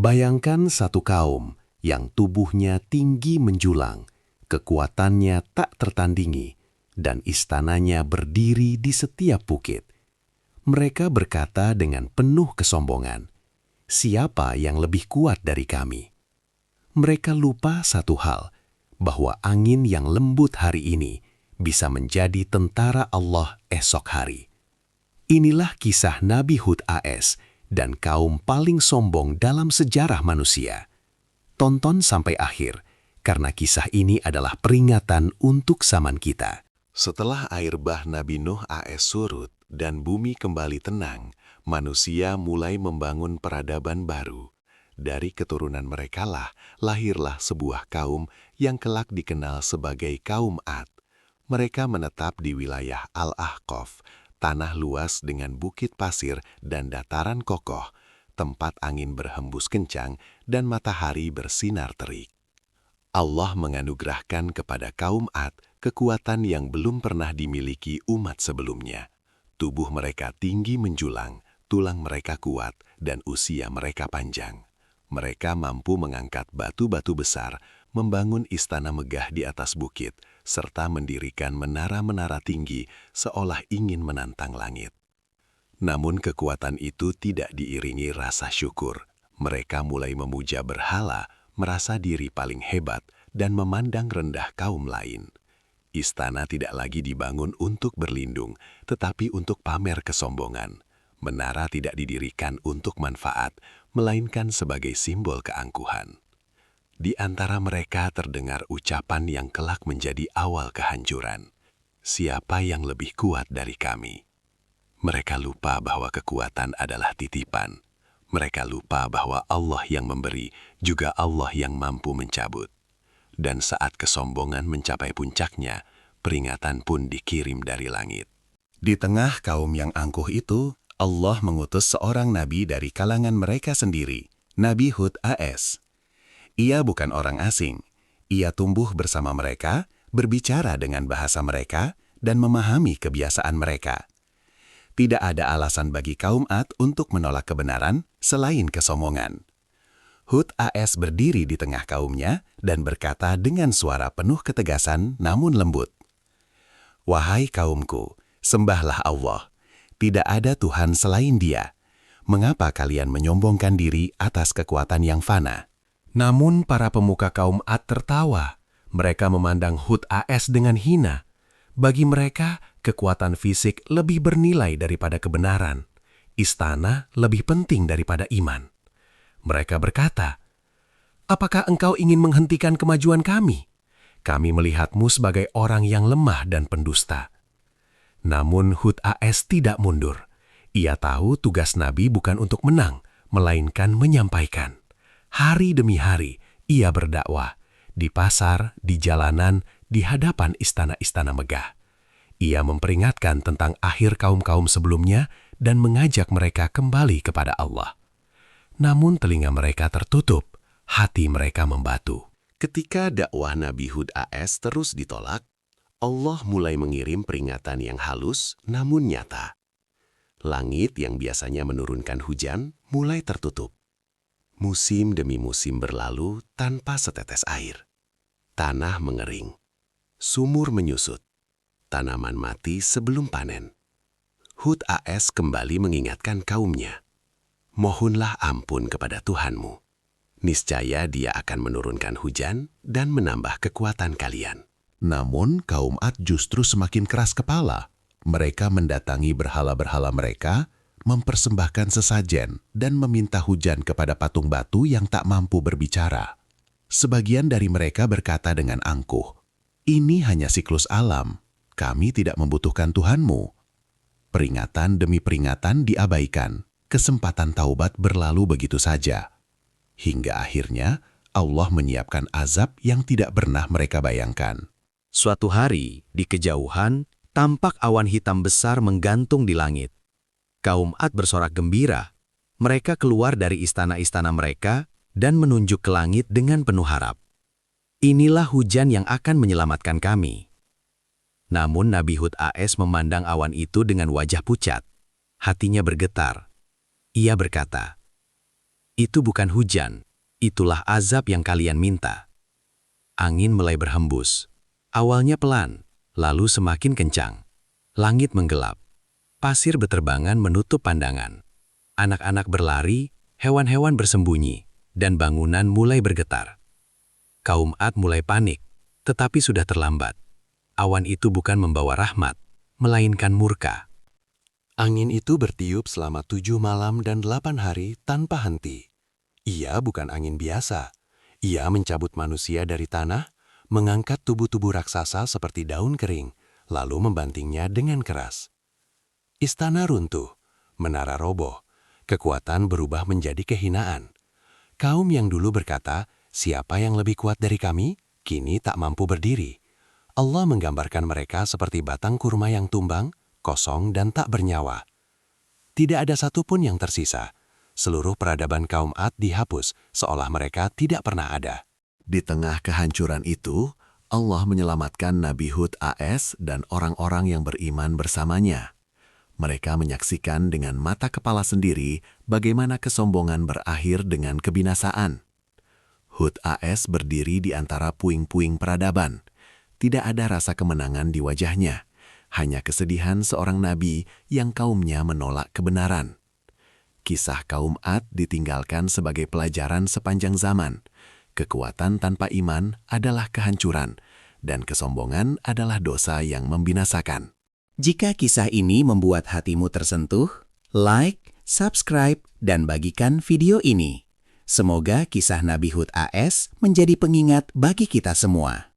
Bayangkan satu kaum yang tubuhnya tinggi menjulang, kekuatannya tak tertandingi, dan istananya berdiri di setiap bukit. Mereka berkata dengan penuh kesombongan, "Siapa yang lebih kuat dari kami?" Mereka lupa satu hal, bahwa angin yang lembut hari ini bisa menjadi tentara Allah esok hari. Inilah kisah Nabi Hud AS dan kaum paling sombong dalam sejarah manusia. Tonton sampai akhir, karena kisah ini adalah peringatan untuk zaman kita. Setelah air bah Nabi Nuh AS surut dan bumi kembali tenang, manusia mulai membangun peradaban baru. Dari keturunan merekalah lahirlah sebuah kaum yang kelak dikenal sebagai kaum Ad. Mereka menetap di wilayah Al-Ahqaf, tanah luas dengan bukit pasir dan dataran kokoh, tempat angin berhembus kencang dan matahari bersinar terik. Allah menganugerahkan kepada kaum Ad kekuatan yang belum pernah dimiliki umat sebelumnya. Tubuh mereka tinggi menjulang, tulang mereka kuat, dan usia mereka panjang. Mereka mampu mengangkat batu-batu besar, membangun istana megah di atas bukit, serta mendirikan menara-menara tinggi seolah ingin menantang langit. Namun kekuatan itu tidak diiringi rasa syukur. Mereka mulai memuja berhala, merasa diri paling hebat, dan memandang rendah kaum lain. Istana tidak lagi dibangun untuk berlindung, tetapi untuk pamer kesombongan. Menara tidak didirikan untuk manfaat, melainkan sebagai simbol keangkuhan. Di antara mereka terdengar ucapan yang kelak menjadi awal kehancuran. Siapa yang lebih kuat dari kami? Mereka lupa bahwa kekuatan adalah titipan. Mereka lupa bahwa Allah yang memberi, juga Allah yang mampu mencabut. Dan saat kesombongan mencapai puncaknya, peringatan pun dikirim dari langit. Di tengah kaum yang angkuh itu, Allah mengutus seorang nabi dari kalangan mereka sendiri, Nabi Hud AS. Ia bukan orang asing. Ia tumbuh bersama mereka, berbicara dengan bahasa mereka, dan memahami kebiasaan mereka. Tidak ada alasan bagi kaum Ad untuk menolak kebenaran selain kesombongan. Hud AS berdiri di tengah kaumnya dan berkata dengan suara penuh ketegasan namun lembut, "Wahai kaumku, sembahlah Allah. Tidak ada Tuhan selain Dia. Mengapa kalian menyombongkan diri atas kekuatan yang fana?" Namun para pemuka kaum Ad tertawa. Mereka memandang Hud AS dengan hina. Bagi mereka, kekuatan fisik lebih bernilai daripada kebenaran. Istana lebih penting daripada iman. Mereka berkata, "Apakah engkau ingin menghentikan kemajuan kami? Kami melihatmu sebagai orang yang lemah dan pendusta." Namun Hud AS tidak mundur. Ia tahu tugas Nabi bukan untuk menang, melainkan menyampaikan. Hari demi hari, ia berdakwah. Di pasar, di jalanan, di hadapan istana-istana megah. Ia memperingatkan tentang akhir kaum-kaum sebelumnya dan mengajak mereka kembali kepada Allah. Namun telinga mereka tertutup, hati mereka membatu. Ketika dakwah Nabi Hud AS terus ditolak, Allah mulai mengirim peringatan yang halus namun nyata. Langit yang biasanya menurunkan hujan mulai tertutup. Musim demi musim berlalu tanpa setetes air. Tanah mengering. Sumur menyusut. Tanaman mati sebelum panen. Hud AS kembali mengingatkan kaumnya. "Mohonlah ampun kepada Tuhanmu. Niscaya Dia akan menurunkan hujan dan menambah kekuatan kalian." Namun kaum Ad justru semakin keras kepala. Mereka mendatangi berhala-berhala mereka, mempersembahkan sesajen, dan meminta hujan kepada patung batu yang tak mampu berbicara. Sebagian dari mereka berkata dengan angkuh, "Ini hanya siklus alam. Kami tidak membutuhkan Tuhanmu." Peringatan demi peringatan diabaikan. Kesempatan taubat berlalu begitu saja. Hingga akhirnya Allah menyiapkan azab yang tidak pernah mereka bayangkan. Suatu hari, di kejauhan, tampak awan hitam besar menggantung di langit. Kaum Ad bersorak gembira. Mereka keluar dari istana-istana mereka dan menunjuk ke langit dengan penuh harap. "Inilah hujan yang akan menyelamatkan kami." Namun Nabi Hud AS memandang awan itu dengan wajah pucat. Hatinya bergetar. Ia berkata, Itu bukan hujan, itulah azab yang kalian minta. Angin mulai berhembus. Awalnya pelan, lalu semakin kencang. Langit menggelap. Pasir beterbangan menutup pandangan. Anak-anak berlari, hewan-hewan bersembunyi, dan bangunan mulai bergetar. Kaum Ad mulai panik, tetapi sudah terlambat. Awan itu bukan membawa rahmat, melainkan murka. Angin itu bertiup selama 7 malam dan 8 hari tanpa henti. Ia bukan angin biasa. Ia mencabut manusia dari tanah, mengangkat tubuh-tubuh raksasa seperti daun kering, lalu membantingnya dengan keras. Istana runtuh, menara roboh, kekuatan berubah menjadi kehinaan. Kaum yang dulu berkata, "Siapa yang lebih kuat dari kami?" kini tak mampu berdiri. Allah menggambarkan mereka seperti batang kurma yang tumbang, kosong dan tak bernyawa. Tidak ada satupun yang tersisa. Seluruh peradaban kaum Ad dihapus, seolah mereka tidak pernah ada. Di tengah kehancuran itu, Allah menyelamatkan Nabi Hud AS dan orang-orang yang beriman bersamanya. Mereka menyaksikan dengan mata kepala sendiri bagaimana kesombongan berakhir dengan kebinasaan. Hud AS berdiri di antara puing-puing peradaban. Tidak ada rasa kemenangan di wajahnya. Hanya kesedihan seorang nabi yang kaumnya menolak kebenaran. Kisah kaum Ad ditinggalkan sebagai pelajaran sepanjang zaman. Kekuatan tanpa iman adalah kehancuran, dan kesombongan adalah dosa yang membinasakan. Jika kisah ini membuat hatimu tersentuh, like, subscribe, dan bagikan video ini. Semoga kisah Nabi Hud AS menjadi pengingat bagi kita semua.